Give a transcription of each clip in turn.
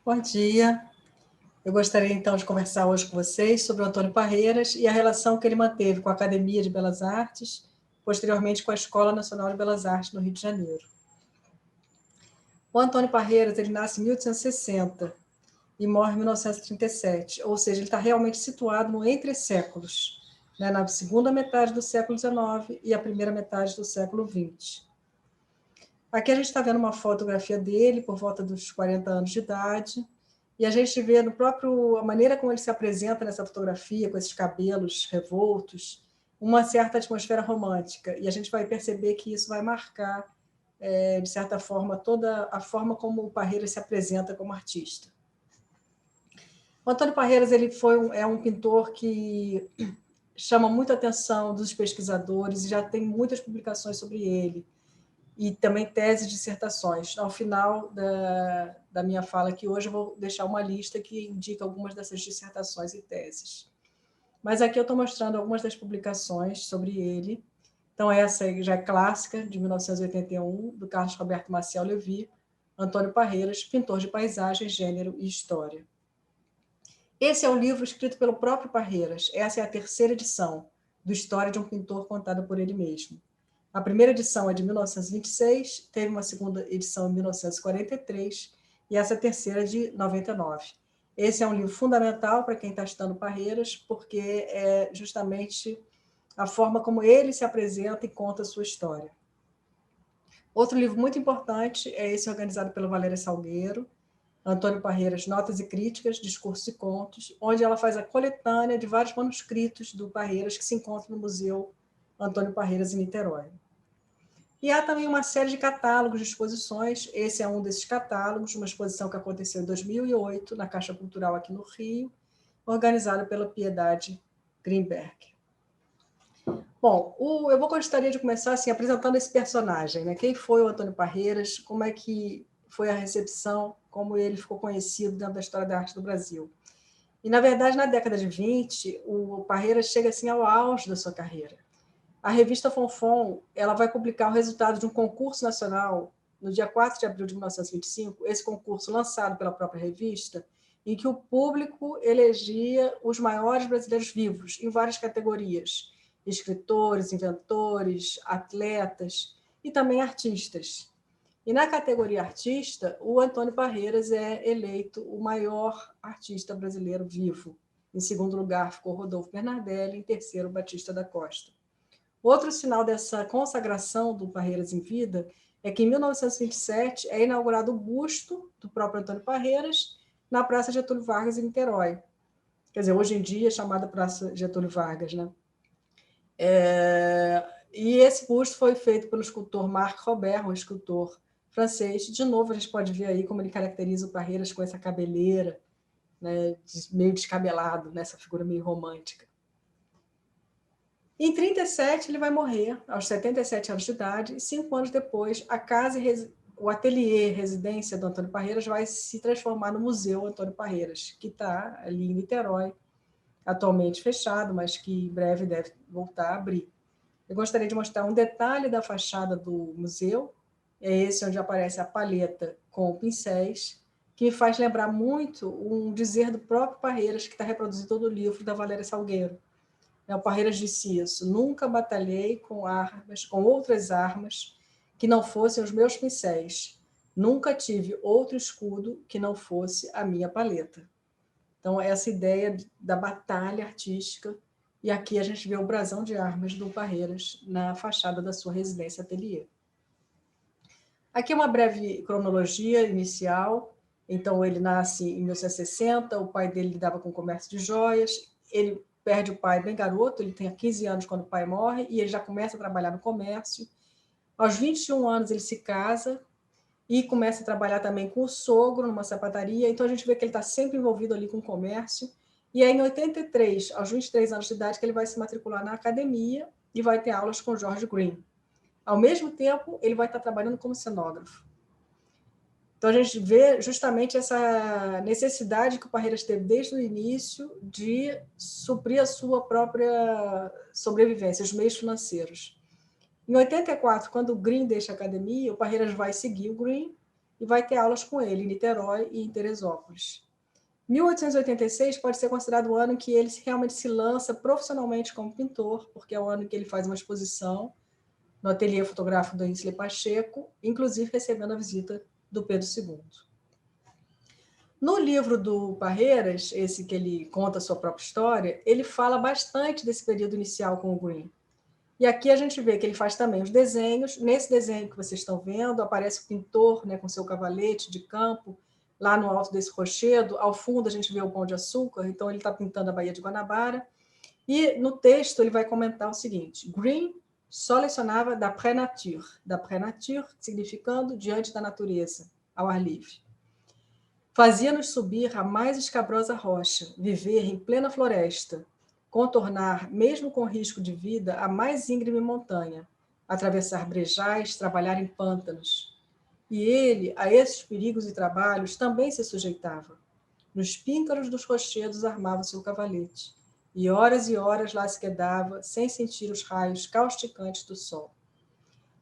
Bom dia. Eu gostaria, então, de conversar hoje com vocês sobre o Antônio Parreiras e a relação que ele manteve com a Academia de Belas Artes, posteriormente com a Escola Nacional de Belas Artes, no Rio de Janeiro. O Antônio Parreiras ele nasce em 1860 e morre em 1937, ou seja, ele está realmente situado no entre séculos, né, na segunda metade do século XIX e a primeira metade do século XX. Aqui a gente está vendo uma fotografia dele por volta dos 40 anos de idade, e a gente vê no próprio a maneira como ele se apresenta nessa fotografia, com esses cabelos revoltos, uma certa atmosfera romântica. E a gente vai perceber que isso vai marcar, de certa forma, toda a forma como o Parreiras se apresenta como artista. O Antônio Parreiras ele é um pintor que chama muita atenção dos pesquisadores e já tem muitas publicações sobre ele, e também teses e dissertações. Ao final da minha fala aqui hoje, eu vou deixar uma lista que indica algumas dessas dissertações e teses. Mas aqui eu estou mostrando algumas das publicações sobre ele. Então, essa já é clássica, de 1981, do Carlos Roberto Maciel Levy, Antônio Parreiras, pintor de paisagem, gênero e história. Esse é um livro escrito pelo próprio Parreiras. Essa é a terceira edição do História de um Pintor contada por ele mesmo. A primeira edição é de 1926, teve uma segunda edição em 1943 e essa terceira de 99. Esse é um livro fundamental para quem está estudando Parreiras, porque é justamente a forma como ele se apresenta e conta a sua história. Outro livro muito importante é esse organizado pela Valéria Salgueiro, Antônio Parreiras, Notas e Críticas, Discursos e Contos, onde ela faz a coletânea de vários manuscritos do Parreiras que se encontram no Museu Antônio Parreiras, em Niterói. E há também uma série de catálogos de exposições. Esse é um desses catálogos, uma exposição que aconteceu em 2008, na Caixa Cultural aqui no Rio, organizada pela Piedade Greenberg. Bom, eu gostaria de começar assim, apresentando esse personagem, né? Quem foi o Antônio Parreiras, como é que foi a recepção, como ele ficou conhecido dentro da história da arte do Brasil. E, na verdade, na década de 20, o Parreiras chega assim, ao auge da sua carreira. A revista Fonfon ela vai publicar o resultado de um concurso nacional no dia 4 de abril de 1925, esse concurso lançado pela própria revista, em que o público elegia os maiores brasileiros vivos, em várias categorias, escritores, inventores, atletas e também artistas. E na categoria artista, o Antônio Parreiras é eleito o maior artista brasileiro vivo. Em segundo lugar ficou Rodolfo Bernardelli, em terceiro, Batista da Costa. Outro sinal dessa consagração do Parreiras em vida é que, em 1927, é inaugurado o busto do próprio Antônio Parreiras na Praça Getúlio Vargas, em Niterói. Quer dizer, hoje em dia é chamada Praça Getúlio Vargas, né? E esse busto foi feito pelo escultor Marc Robert, um escultor francês. De novo, a gente pode ver aí como ele caracteriza o Parreiras com essa cabeleira, né, meio descabelado, nessa figura meio romântica. Em 1937, ele vai morrer, aos 77 anos de idade, e 5 anos depois, a casa o ateliê, residência do Antônio Parreiras, vai se transformar no Museu Antônio Parreiras, que está ali em Niterói, atualmente fechado, mas que em breve deve voltar a abrir. Eu gostaria de mostrar um detalhe da fachada do museu, é esse onde aparece a palheta com pincéis, que me faz lembrar muito um dizer do próprio Parreiras, que está reproduzido no livro da Valéria Salgueiro. O Parreiras disse isso: nunca batalhei com armas, com outras armas que não fossem os meus pincéis. Nunca tive outro escudo que não fosse a minha paleta. Então, essa ideia da batalha artística, e aqui a gente vê o brasão de armas do Parreiras na fachada da sua residência ateliê. Aqui uma breve cronologia inicial. Então, ele nasce em 1960, o pai dele lidava com comércio de joias, ele perde o pai bem garoto, ele tem 15 anos quando o pai morre, e ele já começa a trabalhar no comércio. Aos 21 anos, ele se casa e começa a trabalhar também com o sogro numa sapataria. Então, a gente vê que ele está sempre envolvido ali com o comércio. E aí, em 83, aos 23 anos de idade, que ele vai se matricular na academia e vai ter aulas com George Green. Ao mesmo tempo, ele vai estar trabalhando como cenógrafo. Então, a gente vê justamente essa necessidade que o Parreiras teve desde o início de suprir a sua própria sobrevivência, os meios financeiros. Em 84, quando o Green deixa a academia, o Parreiras vai seguir o Green e vai ter aulas com ele em Niterói e em Teresópolis. 1886 pode ser considerado o ano em que ele realmente se lança profissionalmente como pintor, porque é o ano em que ele faz uma exposição no ateliê fotográfico do Isley Pacheco, inclusive recebendo a visita do Pedro II. No livro do Parreiras, esse que ele conta a sua própria história, ele fala bastante desse período inicial com o Green. E aqui a gente vê que ele faz também os desenhos. Nesse desenho que vocês estão vendo, aparece o pintor, né, com seu cavalete de campo, lá no alto desse rochedo. Ao fundo a gente vê o Pão de Açúcar, então ele está pintando a Baía de Guanabara. E no texto ele vai comentar o seguinte: Green só lecionava d'après nature, significando diante da natureza, ao ar livre. Fazia-nos subir a mais escabrosa rocha, viver em plena floresta, contornar, mesmo com risco de vida, a mais íngreme montanha, atravessar brejais, trabalhar em pântanos. E ele, a esses perigos e trabalhos, também se sujeitava. Nos píncaros dos rochedos armava seu cavalete, e horas lá se quedava, sem sentir os raios causticantes do sol.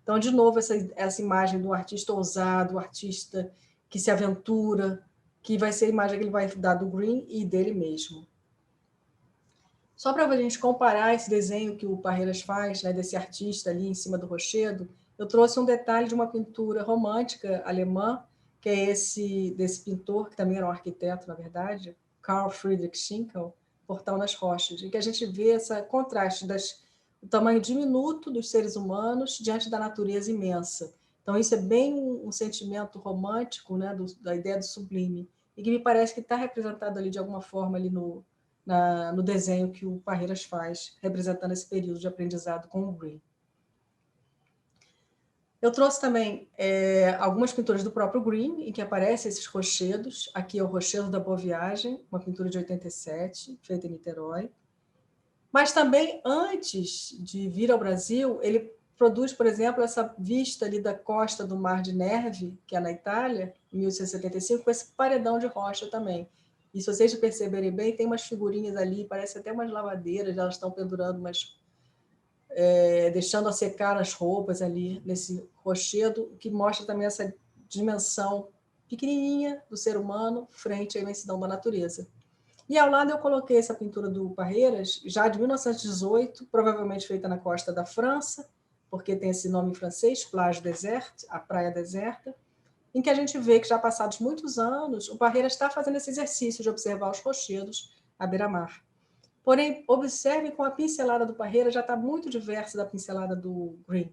Então, de novo, essa imagem do artista ousado, o artista que se aventura, que vai ser a imagem que ele vai dar do Green e dele mesmo. Só para a gente comparar esse desenho que o Parreiras faz, né, desse artista ali em cima do rochedo, eu trouxe um detalhe de uma pintura romântica alemã, que é esse desse pintor, que também era um arquiteto, na verdade, Carl Friedrich Schinkel, Portal nas Rochas, em que a gente vê esse contraste do tamanho diminuto dos seres humanos diante da natureza imensa. Então, isso é bem um sentimento romântico, né, da ideia do sublime, e que me parece que está representado ali de alguma forma ali no desenho que o Parreiras faz, representando esse período de aprendizado com o Green. Eu trouxe também algumas pinturas do próprio Green, em que aparecem esses rochedos. Aqui é o Rochedo da Boa Viagem, uma pintura de 87, feita em Niterói. Mas também, antes de vir ao Brasil, ele produz, por exemplo, essa vista ali da costa do Mar de Nervi, que é na Itália, em 1875, com esse paredão de rocha também. E se vocês perceberem bem, tem umas figurinhas ali, parece até umas lavadeiras, elas estão pendurando, deixando a secar as roupas ali nesse rochedo, que mostra também essa dimensão pequenininha do ser humano frente à imensidão da natureza. E ao lado eu coloquei essa pintura do Parreiras, já de 1918, provavelmente feita na costa da França, porque tem esse nome em francês, Plage Déserte, a praia deserta, em que a gente vê que já passados muitos anos, o Parreiras está fazendo esse exercício de observar os rochedos à beira-mar. Porém, observe como a pincelada do Parreiras já está muito diversa da pincelada do Green.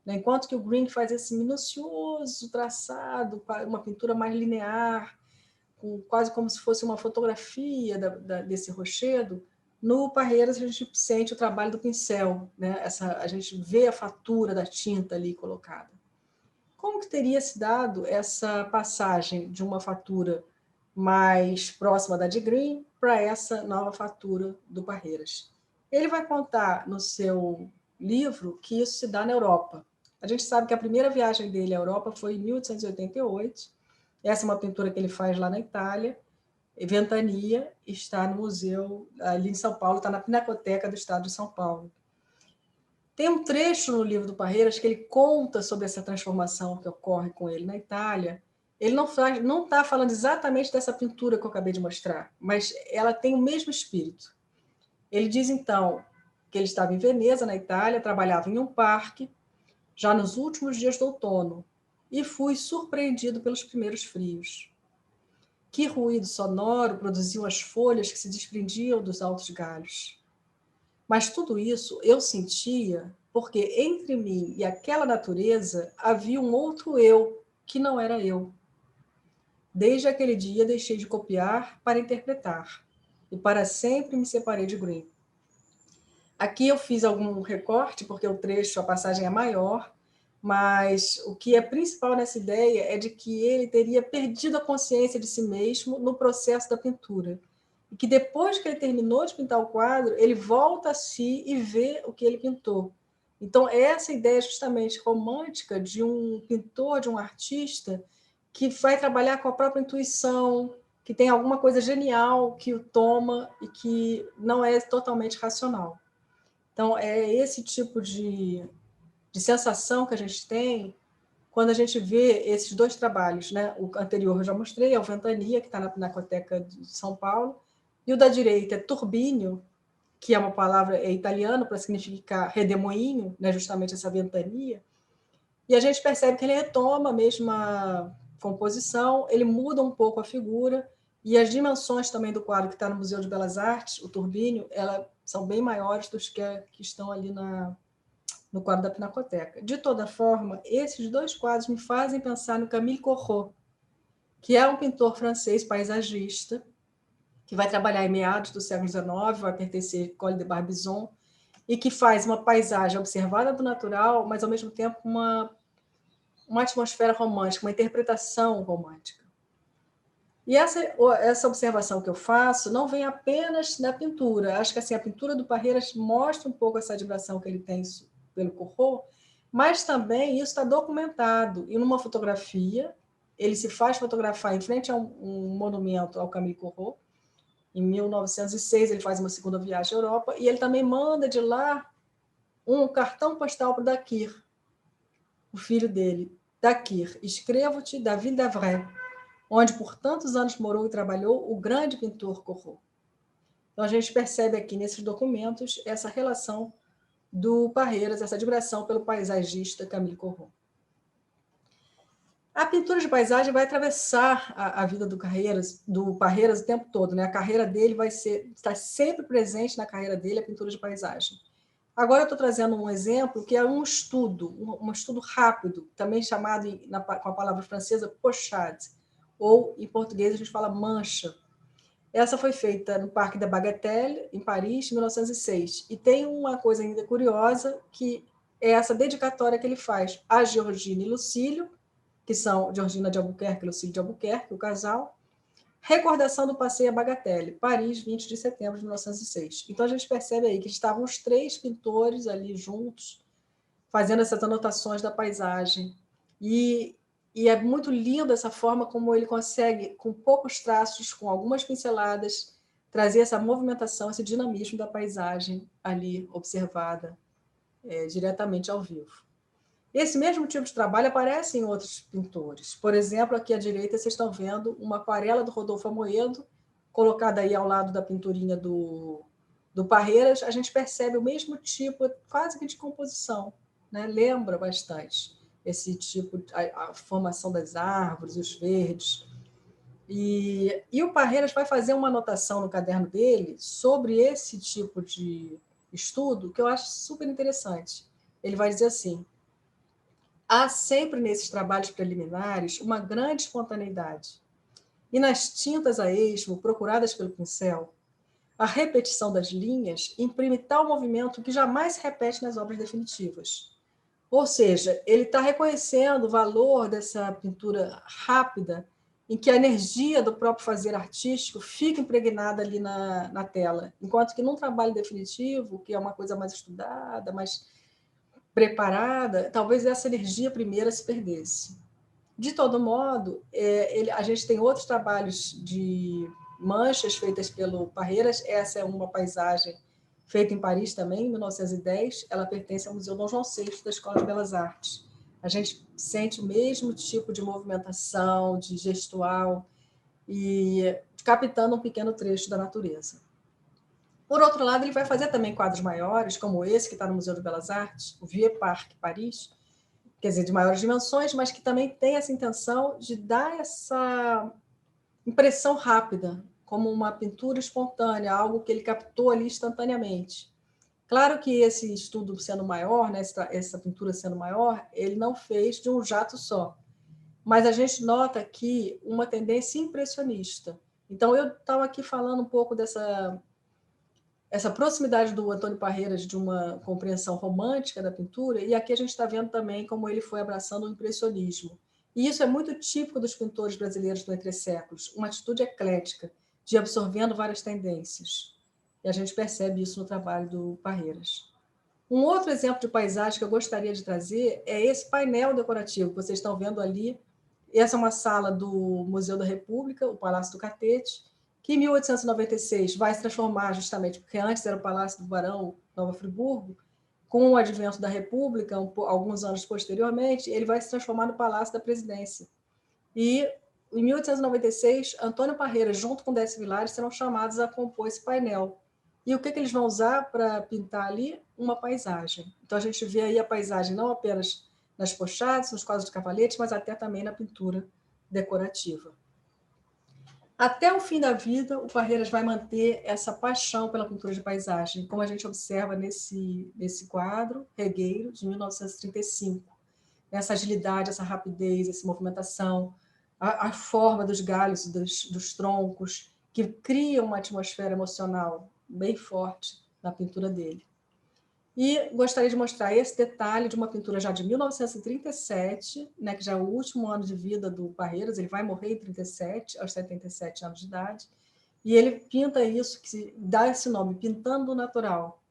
Enquanto que o Green faz esse minucioso traçado, uma pintura mais linear, quase como se fosse uma fotografia desse rochedo, no Parreiras a gente sente o trabalho do pincel, né? A gente vê a fatura da tinta ali colocada. Como que teria se dado essa passagem de uma fatura mais próxima da de Green para essa nova fatura do Parreiras? Ele vai contar no seu livro que isso se dá na Europa. A gente sabe que a primeira viagem dele à Europa foi em 1888. Essa é uma pintura que ele faz lá na Itália. Ventania está no museu ali em São Paulo, está na Pinacoteca do Estado de São Paulo. Tem um trecho no livro do Parreiras que ele conta sobre essa transformação que ocorre com ele na Itália. Ele não está falando exatamente dessa pintura que eu acabei de mostrar, mas ela tem o mesmo espírito. Ele diz, então, que ele estava em Veneza, na Itália, trabalhava em um parque, já nos últimos dias do outono, e fui surpreendido pelos primeiros frios. Que ruído sonoro produziam as folhas que se desprendiam dos altos galhos. Mas tudo isso eu sentia porque entre mim e aquela natureza havia um outro eu que não era eu. Desde aquele dia deixei de copiar para interpretar e para sempre me separei de Green. Aqui eu fiz algum recorte porque o trecho, a passagem é maior, mas o que é principal nessa ideia é de que ele teria perdido a consciência de si mesmo no processo da pintura. E que depois que ele terminou de pintar o quadro, ele volta a si e vê o que ele pintou. Então, essa ideia justamente romântica de um pintor, de um artista, que vai trabalhar com a própria intuição, que tem alguma coisa genial que o toma e que não é totalmente racional. Então, é esse tipo de sensação que a gente tem quando a gente vê esses dois trabalhos, né? O anterior eu já mostrei, é o Ventania, que está na Pinacoteca de São Paulo, e o da direita é Turbínio, que é uma palavra italiana para significar redemoinho, né? Justamente essa ventania, e a gente percebe que ele retoma a mesma composição, ele muda um pouco a figura, e as dimensões também do quadro que está no Museu de Belas Artes, o Turbínio, elas são bem maiores dos que estão ali no quadro da Pinacoteca. De toda forma, esses dois quadros me fazem pensar no Camille Corot, que é um pintor francês paisagista, que vai trabalhar em meados do século XIX, vai pertencer ao École de Barbizon, e que faz uma paisagem observada do natural, mas, ao mesmo tempo, uma atmosfera romântica, uma interpretação romântica. E essa observação que eu faço não vem apenas da pintura. Acho que assim, a pintura do Parreiras mostra um pouco essa admiração que ele tem pelo Corot, mas também isso está documentado. E numa fotografia, ele se faz fotografar em frente a um monumento ao Camille Corot. Em 1906, ele faz uma segunda viagem à Europa, e ele também manda de lá um cartão postal para o Dakir, o filho dele. Dakir, escrevo-te da Ville d'Avray, onde por tantos anos morou e trabalhou o grande pintor Corot. Então, a gente percebe aqui nesses documentos essa relação do Parreiras, essa admiração pelo paisagista Camille Corot. A pintura de paisagem vai atravessar a vida do Parreiras o tempo todo, né? A carreira dele vai estar sempre presente na carreira dele a pintura de paisagem. Agora eu estou trazendo um exemplo que é um estudo rápido, também chamado com a palavra francesa pochade, ou em português a gente fala mancha. Essa foi feita no Parque da Bagatelle, em Paris, em 1906. E tem uma coisa ainda curiosa, que é essa dedicatória que ele faz a Georgina e Lucílio, que são Georgina de Albuquerque e Lucílio de Albuquerque, o casal. Recordação do passeio a Bagatelle, Paris, 20 de setembro de 1906. Então, a gente percebe aí que estavam os três pintores ali juntos, fazendo essas anotações da paisagem. E é muito lindo essa forma como ele consegue, com poucos traços, com algumas pinceladas, trazer essa movimentação, esse dinamismo da paisagem ali observada diretamente ao vivo. Esse mesmo tipo de trabalho aparece em outros pintores. Por exemplo, aqui à direita vocês estão vendo uma aquarela do Rodolfo Amoedo, colocada aí ao lado da pinturinha do Parreiras. A gente percebe o mesmo tipo, quase que de composição, né? Lembra bastante esse tipo, a formação das árvores, os verdes. E o Parreiras vai fazer uma anotação no caderno dele sobre esse tipo de estudo que eu acho super interessante. Ele vai dizer assim: há sempre nesses trabalhos preliminares uma grande espontaneidade. E nas tintas a esmo, procuradas pelo pincel, a repetição das linhas imprime tal movimento que jamais se repete nas obras definitivas. Ou seja, ele está reconhecendo o valor dessa pintura rápida, em que a energia do próprio fazer artístico fica impregnada ali na tela, enquanto que num trabalho definitivo, que é uma coisa mais estudada, mais preparada, talvez essa energia primeira se perdesse. De todo modo, a gente tem outros trabalhos de manchas feitas pelo Parreiras. Essa é uma paisagem feita em Paris também, em 1910. Ela pertence ao Museu Dom João VI da Escola de Belas Artes. A gente sente o mesmo tipo de movimentação, de gestual, e captando um pequeno trecho da natureza. Por outro lado, ele vai fazer também quadros maiores, como esse que está no Museu de Belas Artes, o Vieux Parc, Paris, quer dizer, de maiores dimensões, mas que também tem essa intenção de dar essa impressão rápida, como uma pintura espontânea, algo que ele captou ali instantaneamente. Claro que esse estudo sendo maior, né, essa pintura sendo maior, ele não fez de um jato só, mas a gente nota aqui uma tendência impressionista. Então, eu estava aqui falando um pouco essa proximidade do Antônio Parreiras de uma compreensão romântica da pintura, e aqui a gente está vendo também como ele foi abraçando o impressionismo. E isso é muito típico dos pintores brasileiros do Entre Séculos, uma atitude eclética, de absorvendo várias tendências. E a gente percebe isso no trabalho do Parreiras. Um outro exemplo de paisagem que eu gostaria de trazer é esse painel decorativo que vocês estão vendo ali. Essa é uma sala do Museu da República, o Palácio do Catete, que em 1896 vai se transformar justamente, porque antes era o Palácio do Barão Nova Friburgo, com o advento da República, alguns anos posteriormente, ele vai se transformar no Palácio da Presidência. E, em 1896, Antônio Parreira, junto com Décio Vilares, serão chamados a compor esse painel. E o que eles vão usar para pintar ali? Uma paisagem. Então, a gente vê aí a paisagem não apenas nas pochadas, nos quadros de cavalete, mas até também na pintura decorativa. Até o fim da vida, o Parreiras vai manter essa paixão pela pintura de paisagem, como a gente observa nesse quadro, Regueiro, de 1935. Essa agilidade, essa rapidez, essa movimentação, a forma dos galhos, dos troncos, que cria uma atmosfera emocional bem forte na pintura dele. E gostaria de mostrar esse detalhe de uma pintura já de 1937, né, que já é o último ano de vida do Parreiras, ele vai morrer em 37, aos 77 anos de idade, e ele pinta isso, que dá esse nome, Pintando o Natural.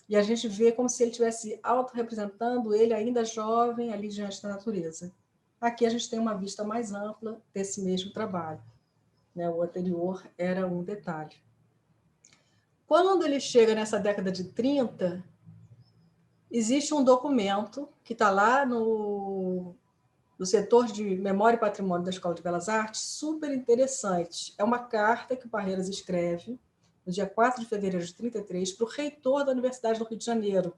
E a gente vê como se ele estivesse autorrepresentando ele ainda jovem, ali diante da natureza. Aqui a gente tem uma vista mais ampla desse mesmo trabalho, né? O anterior era um detalhe. Quando ele chega nessa década de 30, existe um documento que está lá no setor de Memória e Patrimônio da Escola de Belas Artes, super interessante. É uma carta que o Parreiras escreve, no dia 4 de fevereiro de 33, para o reitor da Universidade do Rio de Janeiro,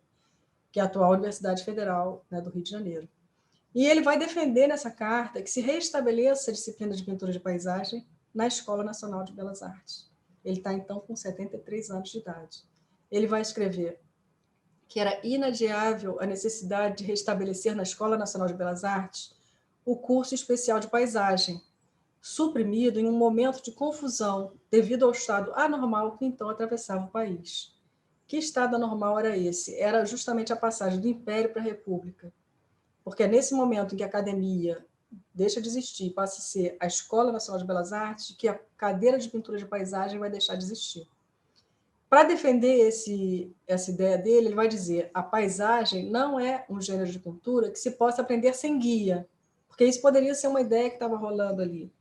que é a atual Universidade Federal, né, do Rio de Janeiro. E ele vai defender nessa carta que se restabeleça a disciplina de pintura de paisagem na Escola Nacional de Belas Artes. Ele está, então, com 73 anos de idade. Ele vai escrever que era inadiável a necessidade de restabelecer na Escola Nacional de Belas Artes o curso especial de paisagem, suprimido em um momento de confusão devido ao estado anormal que então atravessava o país. Que estado anormal era esse? Era justamente a passagem do Império para a República, porque é nesse momento em que a academia deixa de existir, passa a ser a Escola Nacional de Belas Artes, que a cadeira de pintura de paisagem vai deixar de existir. Para defender essa ideia dele, ele vai dizer: a paisagem não é um gênero de pintura que se possa aprender sem guia, porque isso poderia ser uma ideia que estava rolando ali.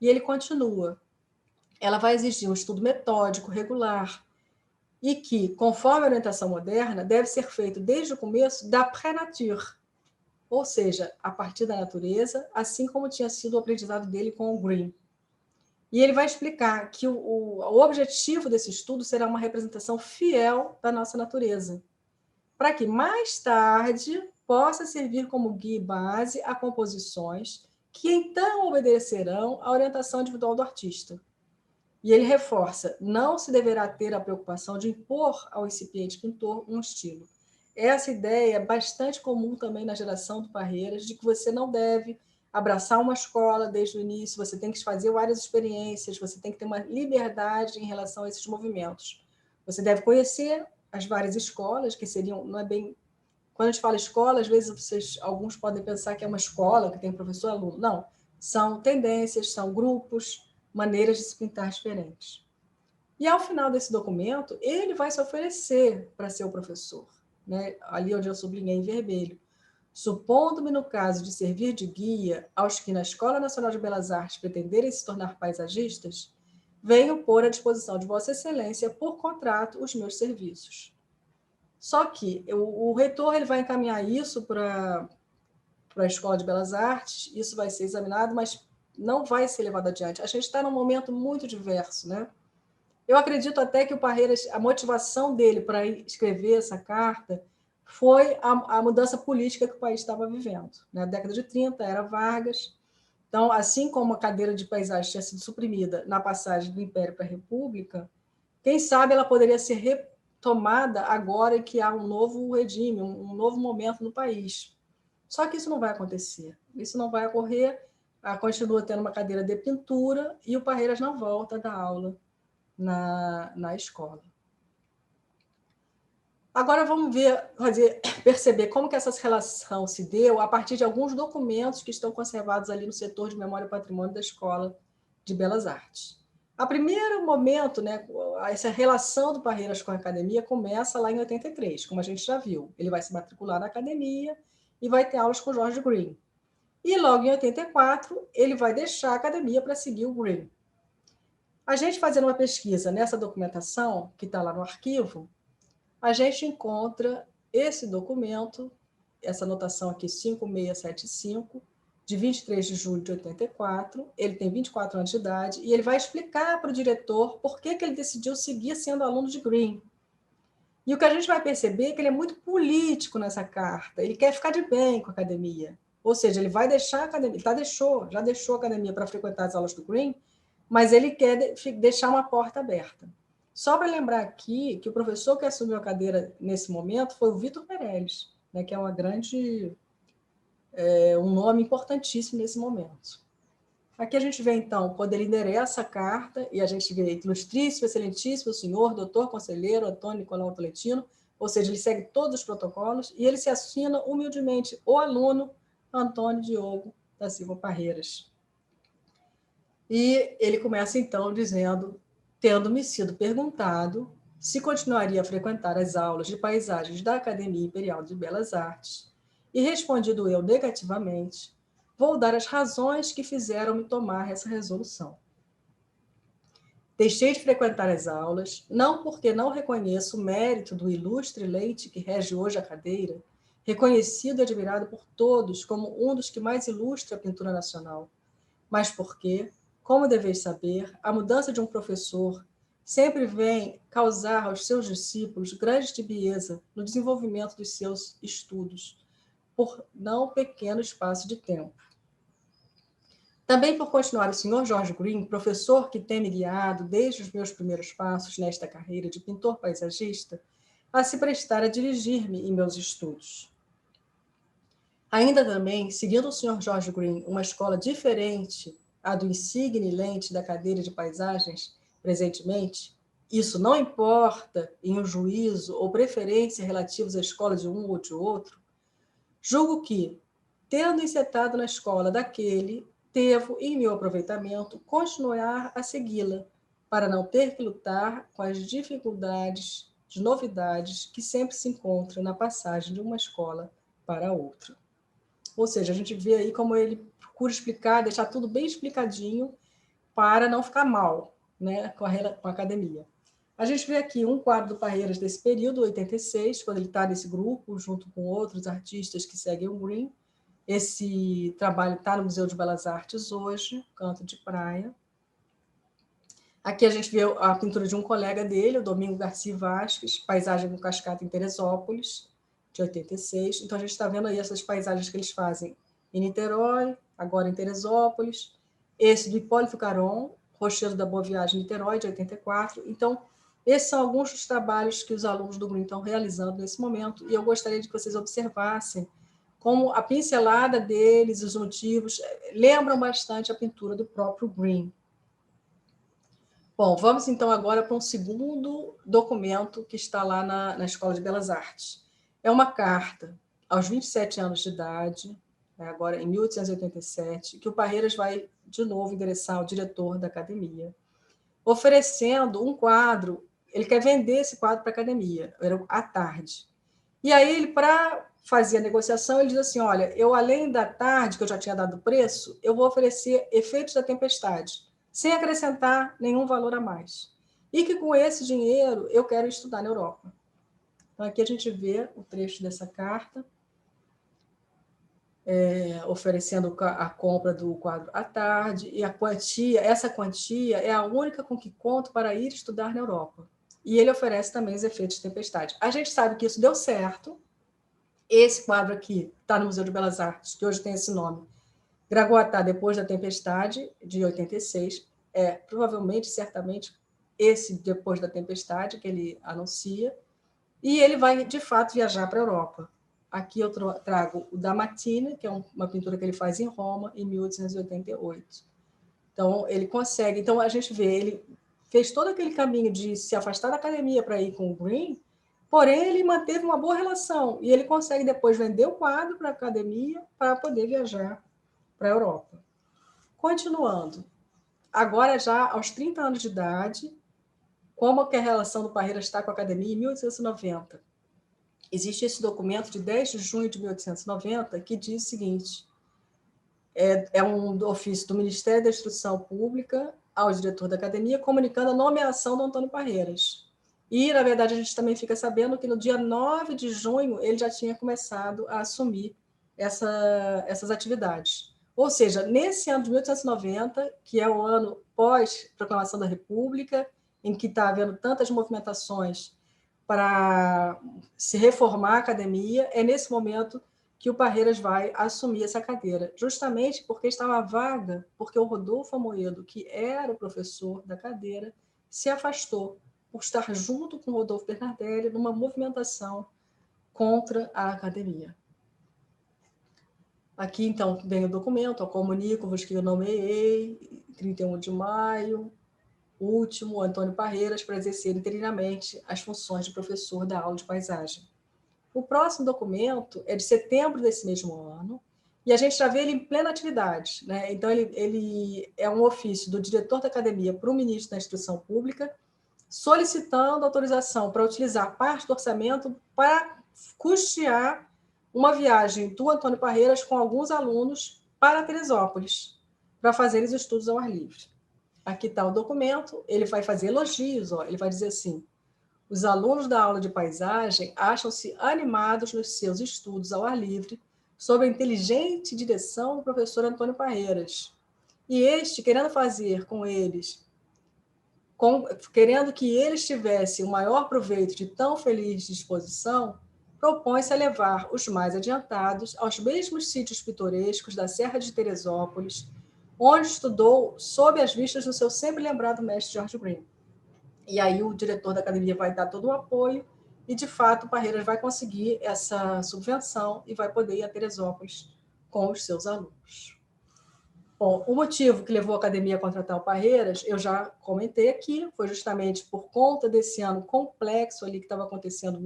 E ele continua: ela vai exigir um estudo metódico, regular, e que, conforme a orientação moderna, deve ser feito desde o começo da pré-nature, ou seja, a partir da natureza, assim como tinha sido o aprendizado dele com o Green. E ele vai explicar que o objetivo desse estudo será uma representação fiel da nossa natureza, para que mais tarde possa servir como guia e base a composições que então obedecerão à orientação individual do artista. E ele reforça: não se deverá ter a preocupação de impor ao incipiente pintor um estilo. Essa ideia é bastante comum também na geração do Parreiras, de que você não deve abraçar uma escola desde o início, você tem que fazer várias experiências, você tem que ter uma liberdade em relação a esses movimentos. Você deve conhecer as várias escolas, que seriam, não é bem... Quando a gente fala escola, às vezes alguns podem pensar que é uma escola que tem professor e aluno. Não, são tendências, são grupos, maneiras de se pintar diferentes. E ao final desse documento, ele vai se oferecer para ser o professor, né? Ali onde eu sublinhei em vermelho. Supondo-me no caso de servir de guia aos que na Escola Nacional de Belas Artes pretenderem se tornar paisagistas, venho pôr à disposição de Vossa Excelência, por contrato, os meus serviços. Só que o reitor ele vai encaminhar isso para a Escola de Belas Artes, isso vai ser examinado, mas não vai ser levado adiante. A gente está num momento muito diverso, né? Eu acredito até que o Parreiras, a motivação dele para escrever essa carta foi a mudança política que o país estava vivendo. Na década de 30, era Vargas. Então, assim como a cadeira de paisagem tinha sido suprimida na passagem do Império para a República, quem sabe ela poderia ser retomada agora que há um novo regime, um novo momento no país. Só que isso não vai acontecer. Isso não vai ocorrer. Continua tendo uma cadeira de pintura e o Parreiras não volta a dar aula na escola. Agora vamos perceber como que essa relação se deu a partir de alguns documentos que estão conservados ali no setor de Memória e Patrimônio da Escola de Belas Artes. A primeiro momento, né, essa relação do Parreiras com a academia começa lá em 83, como a gente já viu. Ele vai se matricular na academia e vai ter aulas com George Green. E logo em 84, ele vai deixar a academia para seguir o Green. A gente fazendo uma pesquisa nessa documentação, que está lá no arquivo, a gente encontra esse documento, essa anotação aqui, 5675, de 23 de julho de 84, ele tem 24 anos de idade, e ele vai explicar para o diretor por que ele decidiu seguir sendo aluno de Green. E o que a gente vai perceber é que ele é muito político nessa carta, ele quer ficar de bem com a academia. Ou seja, ele vai deixar a academia, já deixou a academia para frequentar as aulas do Green, mas ele quer deixar uma porta aberta. Só para lembrar aqui que o professor que assumiu a cadeira nesse momento foi o Vitor Meirelles, né, que é um nome importantíssimo nesse momento. Aqui a gente vê, então, quando ele endereça a carta, e a gente vê ilustríssimo, excelentíssimo senhor, doutor, conselheiro, Antônio Nicolau Tolentino, ou seja, ele segue todos os protocolos, e ele se assina humildemente o aluno Antônio Diogo da Silva Parreiras. E ele começa, então, dizendo, tendo-me sido perguntado se continuaria a frequentar as aulas de paisagens da Academia Imperial de Belas Artes, e respondido eu negativamente, vou dar as razões que fizeram-me tomar essa resolução. Deixei de frequentar as aulas, não porque não reconheço o mérito do ilustre Leite que rege hoje a cadeira, reconhecido e admirado por todos como um dos que mais ilustra a pintura nacional, mas porque, como deveis saber, a mudança de um professor sempre vem causar aos seus discípulos grande tibieza no desenvolvimento dos seus estudos, por não pequeno espaço de tempo. Também por continuar o Sr. George Green, professor que tem me guiado desde os meus primeiros passos nesta carreira de pintor paisagista, a se prestar a dirigir-me em meus estudos. Ainda também, seguindo o Sr. George Green, uma escola diferente à do insigne lente da cadeira de paisagens presentemente, isso não importa em um juízo ou preferência relativos à escola de um ou de outro, julgo que, tendo encetado na escola daquele, devo, em meu aproveitamento, continuar a segui-la, para não ter que lutar com as dificuldades de novidades que sempre se encontram na passagem de uma escola para outra. Ou seja, a gente vê aí como ele procura explicar, deixar tudo bem explicadinho para não ficar mal, né, com a academia. A gente vê aqui um quadro do Parreiras desse período, 86, quando ele está nesse grupo, junto com outros artistas que seguem o Green. Esse trabalho está no Museu de Belas Artes hoje, Canto de Praia. Aqui a gente vê a pintura de um colega dele, o Domingo Garcia Vasques, Paisagem do Cascata em Teresópolis, de 86. Então, a gente está vendo aí essas paisagens que eles fazem em Niterói, agora em Teresópolis. Esse do Hipólito Caron, Rochedo da Boa Viagem, Niterói, de 84. Então, esses são alguns dos trabalhos que os alunos do Green estão realizando nesse momento, e eu gostaria de que vocês observassem como a pincelada deles, os motivos, lembram bastante a pintura do próprio Green. Bom, vamos então agora para um segundo documento que está lá na Escola de Belas Artes. É uma carta aos 27 anos de idade, agora em 1887, que o Parreiras vai de novo endereçar ao diretor da academia, oferecendo um quadro. Ele quer vender esse quadro para a academia, era à tarde. E aí, ele, para fazer a negociação, ele diz assim, olha, eu além da tarde, que eu já tinha dado o preço, eu vou oferecer Efeitos da Tempestade, sem acrescentar nenhum valor a mais. E que com esse dinheiro eu quero estudar na Europa. Então, aqui a gente vê o trecho dessa carta, oferecendo a compra do quadro à tarde, e essa quantia é a única com que conto para ir estudar na Europa. E ele oferece também os Efeitos de Tempestade. A gente sabe que isso deu certo. Esse quadro aqui está no Museu de Belas Artes, que hoje tem esse nome, Gragoatá Depois da Tempestade, de 86, provavelmente, certamente, esse Depois da Tempestade que ele anuncia, e ele vai, de fato, viajar para a Europa. Aqui eu trago o da Mattina, que é uma pintura que ele faz em Roma, em 1888. Então, ele consegue... Então, a gente vê, ele fez todo aquele caminho de se afastar da academia para ir com o Green, porém, ele manteve uma boa relação, e ele consegue depois vender o quadro para a academia para poder viajar para a Europa. Continuando, agora já aos 30 anos de idade, como que a relação do Parreiras está com a academia em 1890? Existe esse documento de 10 de junho de 1890 que diz o seguinte, é um ofício do Ministério da Instrução Pública ao diretor da academia comunicando a nomeação do Antônio Parreiras. E, na verdade, a gente também fica sabendo que no dia 9 de junho ele já tinha começado a assumir essas atividades. Ou seja, nesse ano de 1890, que é o ano pós-proclamação da República, em que está havendo tantas movimentações para se reformar a academia, é nesse momento que o Parreiras vai assumir essa cadeira, justamente porque estava vaga, porque o Rodolfo Amoedo, que era o professor da cadeira, se afastou por estar junto com o Rodolfo Bernardelli numa movimentação contra a academia. Aqui, então, vem o documento, eu comunico-vos que eu nomeei, 31 de maio, último, Antônio Parreiras, para exercer interinamente as funções de professor da aula de paisagem. O próximo documento é de setembro desse mesmo ano, e a gente já vê ele em plena atividade, né? Então, ele é um ofício do diretor da academia para o ministro da Instrução Pública, solicitando autorização para utilizar parte do orçamento para custear uma viagem do Antônio Parreiras com alguns alunos para Teresópolis, para fazer os estudos ao ar livre. Aqui está o documento, ele vai fazer elogios, ele vai dizer assim: os alunos da aula de paisagem acham-se animados nos seus estudos ao ar livre, sob a inteligente direção do professor Antônio Parreiras. E este, querendo que eles tivessem o maior proveito de tão feliz disposição, propõe-se a levar os mais adiantados aos mesmos sítios pitorescos da Serra de Teresópolis, onde estudou sob as vistas do seu sempre lembrado mestre George Green. E aí o diretor da academia vai dar todo o apoio e, de fato, o Parreiras vai conseguir essa subvenção e vai poder ir a Teresópolis com os seus alunos. Bom, o motivo que levou a academia a contratar o Parreiras, eu já comentei aqui, foi justamente por conta desse ano complexo ali que estava acontecendo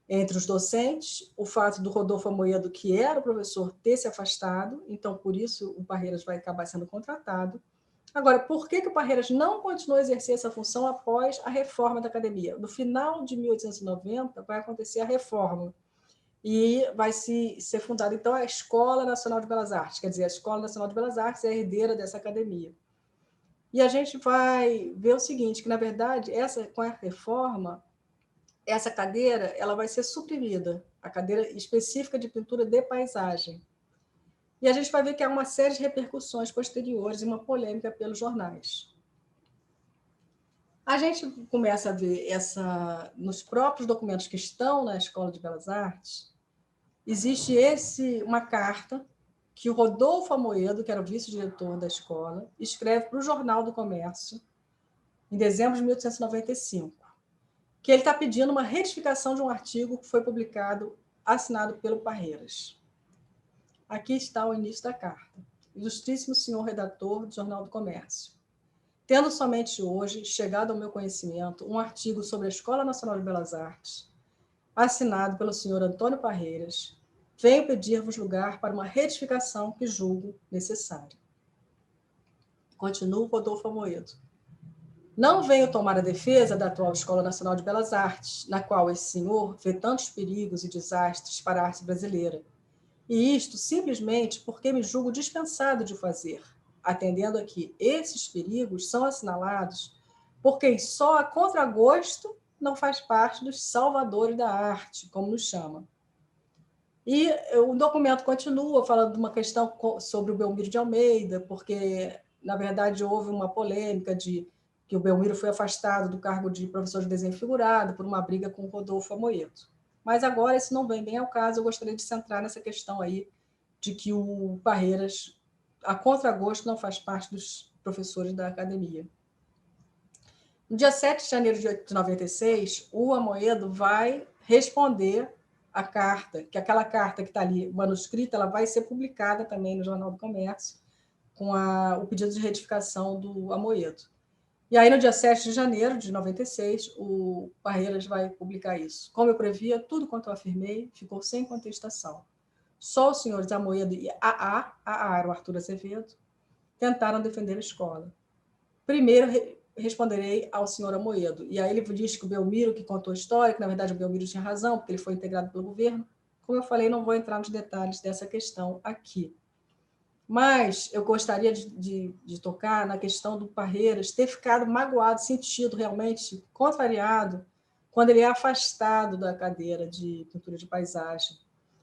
entre os docentes, o fato do Rodolfo Amoedo, que era o professor, ter se afastado, então, por isso, o Parreiras vai acabar sendo contratado. Agora, por que o Parreiras não continuou a exercer essa função após a reforma da academia? No final de 1890, vai acontecer a reforma e vai ser fundada, então, a Escola Nacional de Belas Artes. Quer dizer, a Escola Nacional de Belas Artes é a herdeira dessa academia. E a gente vai ver o seguinte, que, na verdade, com a reforma, essa cadeira ela vai ser suprimida, a cadeira específica de pintura de paisagem. E a gente vai ver que há uma série de repercussões posteriores e uma polêmica pelos jornais. A gente começa a ver nos próprios documentos que estão na Escola de Belas Artes, existe uma carta que o Rodolfo Amoedo, que era o vice-diretor da escola, escreve para o Jornal do Comércio, em dezembro de 1895, que ele está pedindo uma retificação de um artigo que foi publicado, assinado pelo Parreiras. Aqui está o início da carta. Ilustríssimo senhor redator do Jornal do Comércio. Tendo somente hoje chegado ao meu conhecimento um artigo sobre a Escola Nacional de Belas Artes, assinado pelo senhor Antônio Parreiras, venho pedir-vos lugar para uma retificação que julgo necessária. Continua Rodolfo Amoedo. Não venho tomar a defesa da atual Escola Nacional de Belas Artes, na qual esse senhor vê tantos perigos e desastres para a arte brasileira, e isto simplesmente porque me julgo dispensado de fazer, atendendo a que esses perigos são assinalados por quem só a contragosto não faz parte dos salvadores da arte, como nos chama. E o documento continua falando de uma questão sobre o Belmiro de Almeida, porque, na verdade, houve uma polêmica de que o Belmiro foi afastado do cargo de professor de desenho figurado por uma briga com o Rodolfo Amoedo. Mas agora isso não vem bem ao caso, eu gostaria de centrar nessa questão aí de que o Parreiras, a contragosto, não faz parte dos professores da academia. No dia 7 de janeiro de 96, o Amoedo vai responder a carta, que aquela carta que está ali manuscrita, ela vai ser publicada também no Jornal do Comércio, com o pedido de retificação do Amoedo. E aí, no dia 7 de janeiro de 96, o Parreiras vai publicar isso. Como eu previa, tudo quanto eu afirmei ficou sem contestação. Só os senhores Amoedo e AA era o Arthur Azevedo, tentaram defender a escola. Primeiro, responderei ao senhor Amoedo. E aí ele diz que o Belmiro, que contou a história, que na verdade o Belmiro tinha razão, porque ele foi integrado pelo governo. Como eu falei, não vou entrar nos detalhes dessa questão aqui. Mas eu gostaria de tocar na questão do Parreiras ter ficado magoado, sentido realmente contrariado, quando ele é afastado da cadeira de pintura de paisagem.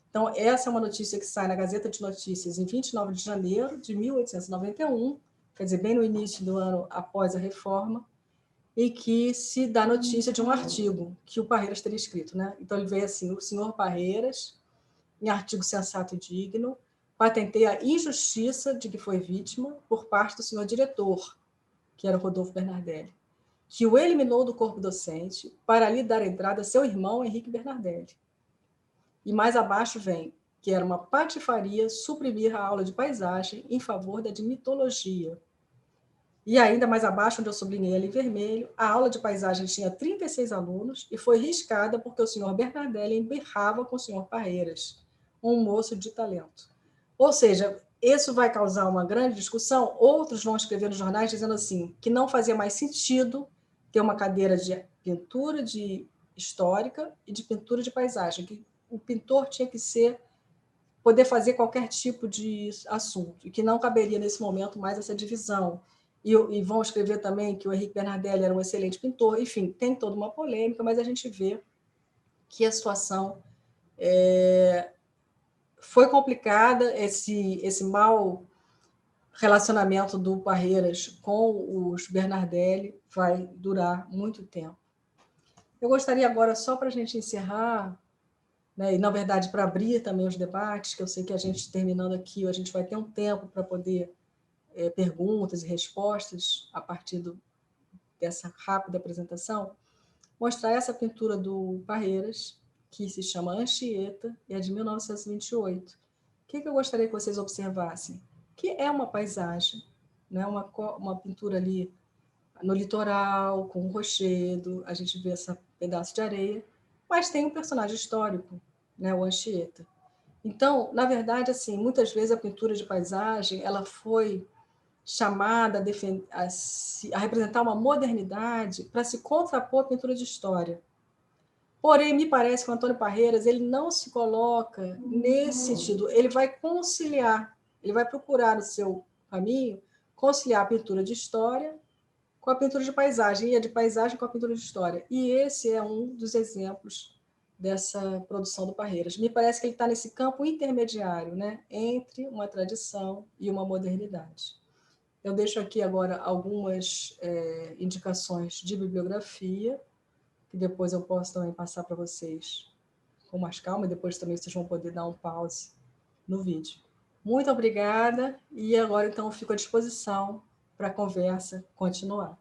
Então, essa é uma notícia que sai na Gazeta de Notícias em 29 de janeiro de 1891, quer dizer, bem no início do ano após a reforma, e que se dá notícia de um artigo que o Parreiras teria escrito. Né? Então, ele veio assim: o senhor Parreiras, em artigo sensato e digno, patenteia a injustiça de que foi vítima por parte do senhor diretor, que era o Rodolfo Bernardelli, que o eliminou do corpo docente para lhe dar entrada seu irmão Henrique Bernardelli. E mais abaixo vem que era uma patifaria suprimir a aula de paisagem em favor da de mitologia. E ainda mais abaixo, onde eu sublinhei ali em vermelho, a aula de paisagem tinha 36 alunos e foi riscada porque o senhor Bernardelli emberrava com o senhor Parreiras, um moço de talento. Ou seja, isso vai causar uma grande discussão. Outros vão escrever nos jornais dizendo assim, que não fazia mais sentido ter uma cadeira de pintura de histórica e de pintura de paisagem, que o pintor tinha que poder fazer qualquer tipo de assunto, e que não caberia nesse momento mais essa divisão. E vão escrever também que o Henrique Bernardelli era um excelente pintor. Enfim, tem toda uma polêmica, mas a gente vê que a situação foi complicada, esse mau relacionamento do Parreiras com os Bernardelli vai durar muito tempo. Eu gostaria agora, só para a gente encerrar, né, e, na verdade, para abrir também os debates, que eu sei que a gente, terminando aqui, a gente vai ter um tempo para poder perguntas e respostas a partir dessa rápida apresentação, mostrar essa pintura do Parreiras, que se chama Anchieta, e é de 1928. O que eu gostaria que vocês observassem? Que é uma paisagem, né? uma pintura ali no litoral, com um rochedo, a gente vê esse pedaço de areia, mas tem um personagem histórico, né? O Anchieta. Então, na verdade, assim, muitas vezes a pintura de paisagem ela foi chamada a representar uma modernidade para se contrapor à pintura de história. Porém, me parece que o Antônio Parreiras ele não se coloca nesse sentido. Ele vai conciliar, ele vai procurar o seu caminho, conciliar a pintura de história com a pintura de paisagem, e a de paisagem com a pintura de história. E esse é um dos exemplos dessa produção do Parreiras. Me parece que ele está nesse campo intermediário, né, entre uma tradição e uma modernidade. Eu deixo aqui agora algumas indicações de bibliografia, que depois eu posso também passar para vocês com mais calma, e depois também vocês vão poder dar um pause no vídeo. Muito obrigada, e agora então eu fico à disposição para a conversa continuar.